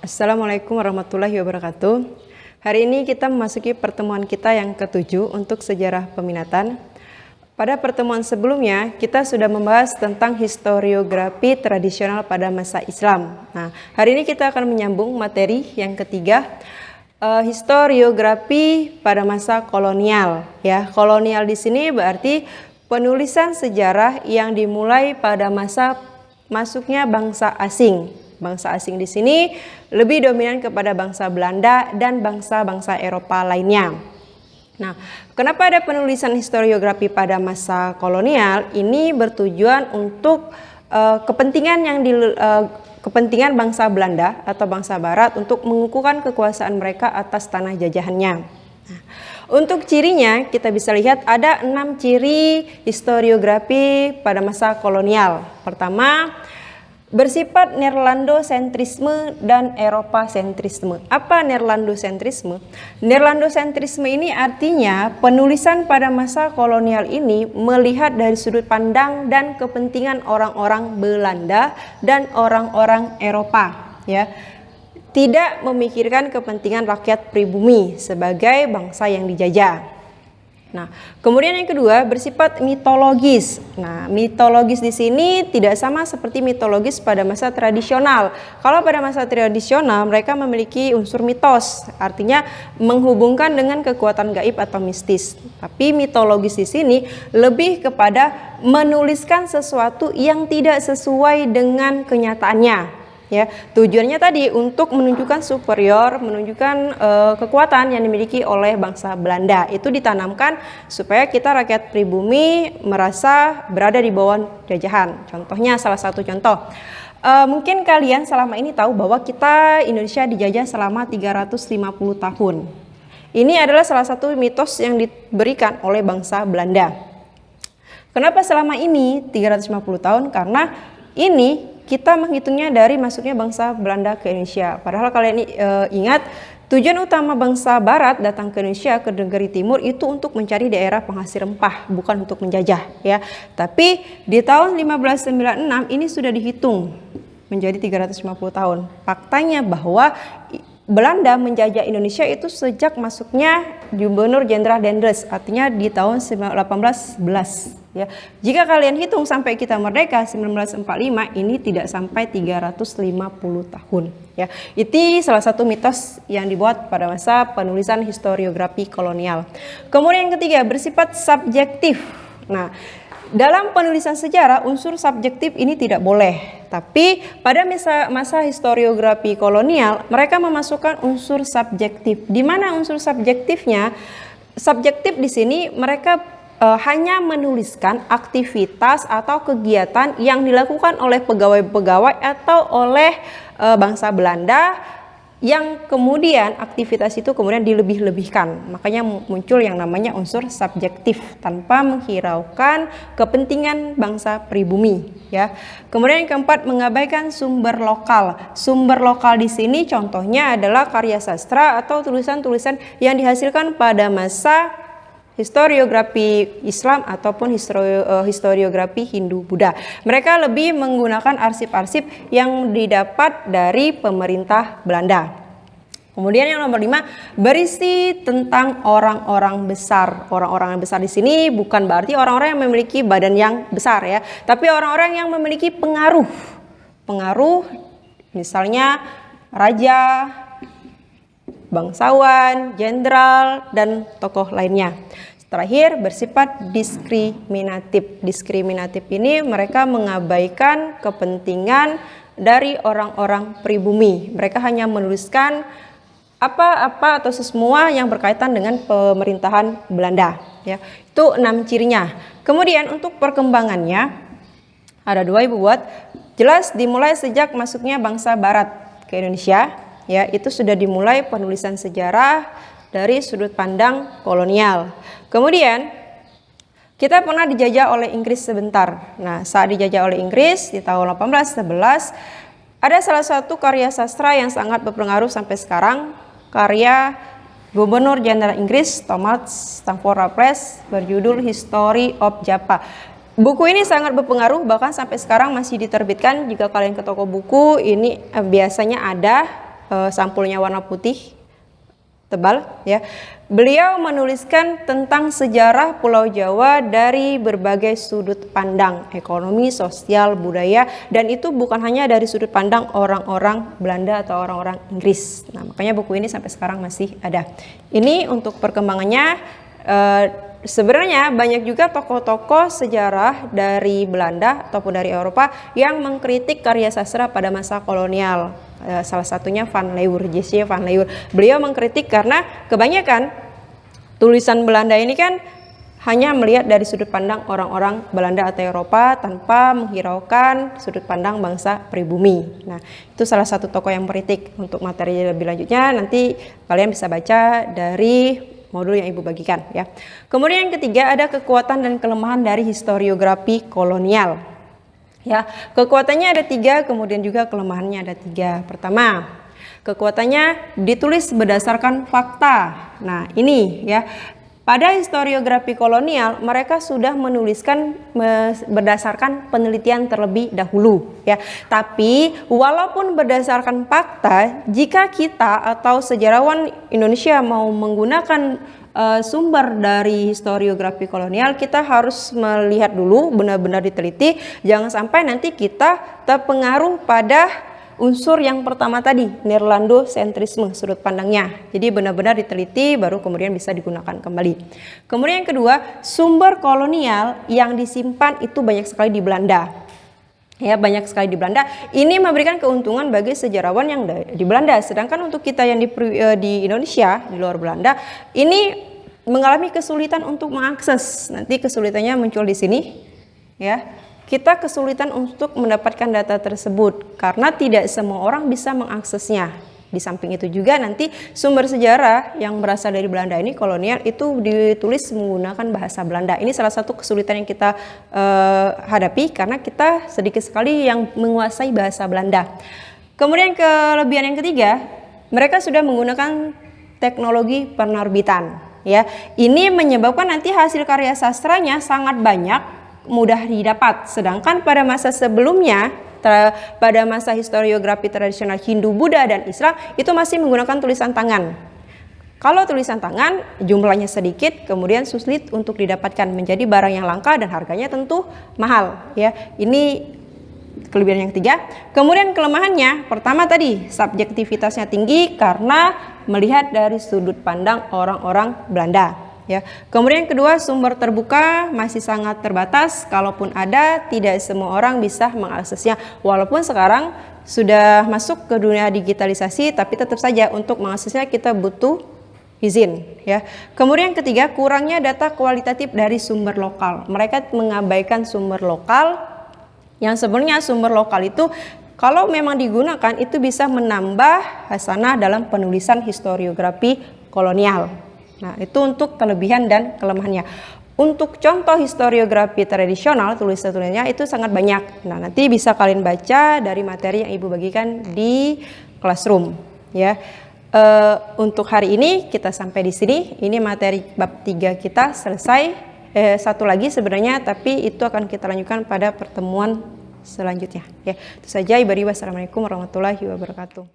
Assalamualaikum warahmatullahi wabarakatuh. Hari ini kita memasuki pertemuan kita yang ke-7 untuk sejarah peminatan. Pada pertemuan sebelumnya, kita sudah membahas tentang historiografi tradisional pada masa Islam. Nah, hari ini kita akan menyambung materi yang ketiga, historiografi pada masa kolonial. Ya, kolonial di sini berarti penulisan sejarah yang dimulai pada masa masuknya bangsa asing. Bangsa asing di sini lebih dominan kepada bangsa Belanda dan bangsa-bangsa Eropa lainnya. Nah, kenapa ada penulisan historiografi pada masa kolonial? Ini bertujuan untuk kepentingan bangsa Belanda atau bangsa Barat untuk mengukuhkan kekuasaan mereka atas tanah jajahannya. Nah, untuk cirinya kita bisa lihat ada 6 ciri historiografi pada masa kolonial. Pertama, bersifat Nerlandosentrisme dan Eropa-sentrisme. Apa Nerlandosentrisme? Nerlandosentrisme ini artinya penulisan pada masa kolonial ini melihat dari sudut pandang dan kepentingan orang-orang Belanda dan orang-orang Eropa, ya. Tidak memikirkan kepentingan rakyat pribumi sebagai bangsa yang dijajah. Nah, kemudian yang kedua bersifat mitologis. Nah, mitologis di sini tidak sama seperti mitologis pada masa tradisional. Kalau pada masa tradisional mereka memiliki unsur mitos, artinya menghubungkan dengan kekuatan gaib atau mistis. Tapi mitologis di sini lebih kepada menuliskan sesuatu yang tidak sesuai dengan kenyataannya. Ya, tujuannya tadi untuk menunjukkan superior, menunjukkan kekuatan yang dimiliki oleh bangsa Belanda. Itu ditanamkan supaya kita rakyat pribumi merasa berada di bawah jajahan. Contohnya, salah satu contoh, mungkin kalian selama ini tahu bahwa kita Indonesia dijajah selama 350 tahun. Ini adalah salah satu mitos yang diberikan oleh bangsa Belanda. Kenapa selama ini 350 tahun? Karena ini kita menghitungnya dari masuknya bangsa Belanda ke Indonesia. Padahal kalian ingat, tujuan utama bangsa Barat datang ke Indonesia, ke negeri Timur itu untuk mencari daerah penghasil rempah, bukan untuk menjajah, ya. Tapi di tahun 1596 ini sudah dihitung menjadi 350 tahun. Faktanya bahwa Belanda menjajah Indonesia itu sejak masuknya Gubernur Jenderal Dendels, artinya di tahun 1811. Ya, jika kalian hitung sampai kita merdeka 1945, ini tidak sampai 350 tahun. Ya, itu salah satu mitos yang dibuat pada masa penulisan historiografi kolonial. Kemudian yang ketiga bersifat subjektif. Nah, dalam penulisan sejarah unsur subjektif ini tidak boleh. Tapi pada masa historiografi kolonial mereka memasukkan unsur subjektif. Di mana unsur subjektifnya? Subjektif di sini mereka hanya menuliskan aktivitas atau kegiatan yang dilakukan oleh pegawai-pegawai atau oleh bangsa Belanda yang kemudian aktivitas itu kemudian dilebih-lebihkan. Makanya muncul yang namanya unsur subjektif tanpa menghiraukan kepentingan bangsa pribumi, ya. Kemudian yang keempat mengabaikan sumber lokal. Sumber lokal di sini contohnya adalah karya sastra atau tulisan-tulisan yang dihasilkan pada masa historiografi Islam ataupun historiografi Hindu-Buddha. Mereka lebih menggunakan arsip-arsip yang didapat dari pemerintah Belanda. Kemudian yang nomor 5 berisi tentang orang-orang besar. Orang-orang yang besar di sini bukan berarti orang-orang yang memiliki badan yang besar, ya, tapi orang-orang yang memiliki pengaruh. Pengaruh misalnya raja, bangsawan, jenderal, dan tokoh lainnya. Terakhir bersifat diskriminatif. Diskriminatif ini mereka mengabaikan kepentingan dari orang-orang pribumi. Mereka hanya menuliskan apa-apa atau semua yang berkaitan dengan pemerintahan Belanda, ya. Itu 6 cirinya. Kemudian untuk perkembangannya ada 2 Ibu buat. Jelas dimulai sejak masuknya bangsa Barat ke Indonesia, ya, itu sudah dimulai penulisan sejarah dari sudut pandang kolonial. Kemudian kita pernah dijajah oleh Inggris sebentar. Nah, saat dijajah oleh Inggris di tahun 1811 ada salah satu karya sastra yang sangat berpengaruh sampai sekarang, karya Gubernur Jenderal Inggris Thomas Stamford Raffles berjudul History of Java. Buku ini sangat berpengaruh, bahkan sampai sekarang masih diterbitkan. Jika kalian ke toko buku, ini biasanya ada sampulnya warna putih tebal ya. Beliau menuliskan tentang sejarah Pulau Jawa dari berbagai sudut pandang, ekonomi, sosial, budaya, dan itu bukan hanya dari sudut pandang orang-orang Belanda atau orang-orang Inggris. Nah, makanya buku ini sampai sekarang masih ada. Ini untuk perkembangannya. Sebenarnya banyak juga tokoh-tokoh sejarah dari Belanda ataupun dari Eropa yang mengkritik karya sastra pada masa kolonial. Salah satunya Van Leur, J.C. Van Leur. Beliau mengkritik karena kebanyakan tulisan Belanda ini kan hanya melihat dari sudut pandang orang-orang Belanda atau Eropa tanpa menghiraukan sudut pandang bangsa pribumi. Nah, itu salah satu tokoh yang mengkritik. Untuk materi lebih lanjutnya nanti kalian bisa baca dari modul yang Ibu bagikan ya. Kemudian yang ketiga ada kekuatan dan kelemahan dari historiografi kolonial. Ya, kekuatannya ada 3, kemudian juga kelemahannya ada 3. Pertama, kekuatannya ditulis berdasarkan fakta. Nah, ini ya. Pada historiografi kolonial, mereka sudah menuliskan berdasarkan penelitian terlebih dahulu ya. Tapi walaupun berdasarkan fakta, jika kita atau sejarawan Indonesia mau menggunakan sumber dari historiografi kolonial, kita harus melihat dulu, benar-benar diteliti, jangan sampai nanti kita terpengaruh pada unsur yang pertama tadi, Neerlando-sentrisme sudut pandangnya. Jadi benar-benar diteliti baru kemudian bisa digunakan kembali. Kemudian yang kedua, sumber kolonial yang disimpan itu banyak sekali di Belanda. Ya, banyak sekali di Belanda. Ini memberikan keuntungan bagi sejarawan yang di Belanda. Sedangkan untuk kita yang di Indonesia, di luar Belanda, ini mengalami kesulitan untuk mengakses. Nanti kesulitannya muncul di sini, ya. Kita kesulitan untuk mendapatkan data tersebut karena tidak semua orang bisa mengaksesnya. Di samping itu juga nanti sumber sejarah yang berasal dari Belanda ini kolonial itu ditulis menggunakan bahasa Belanda. Ini salah satu kesulitan yang kita hadapi karena kita sedikit sekali yang menguasai bahasa Belanda. Kemudian kelebihan yang ketiga, mereka sudah menggunakan teknologi penerbitan. Ya, ini menyebabkan nanti hasil karya sastranya sangat banyak, mudah didapat. Sedangkan pada masa sebelumnya, pada masa historiografi tradisional Hindu, Buddha, dan Islam itu masih menggunakan tulisan tangan. Kalau tulisan tangan jumlahnya sedikit, kemudian sulit untuk didapatkan, menjadi barang yang langka dan harganya tentu mahal. Ya, ini kelebihan yang ketiga. Kemudian kelemahannya, pertama tadi subjektivitasnya tinggi karena melihat dari sudut pandang orang-orang Belanda. Ya. Kemudian kedua, sumber terbuka masih sangat terbatas, kalaupun ada tidak semua orang bisa mengaksesnya. Walaupun sekarang sudah masuk ke dunia digitalisasi, tapi tetap saja untuk mengaksesnya kita butuh izin ya. Kemudian ketiga, kurangnya data kualitatif dari sumber lokal. Mereka mengabaikan sumber lokal yang sebenarnya sumber lokal itu kalau memang digunakan itu bisa menambah hasanah dalam penulisan historiografi kolonial. Nah, itu untuk kelebihan dan kelemahannya. Untuk contoh historiografi tradisional, tulisan-tulisannya itu sangat banyak. Nah, nanti bisa kalian baca dari materi yang Ibu bagikan di classroom. Ya, untuk hari ini kita sampai di sini. Ini materi bab 3 kita selesai. Satu lagi sebenarnya, tapi itu akan kita lanjutkan pada pertemuan selanjutnya. Ya, itu saja. Wassalamualaikum warahmatullahi wabarakatuh.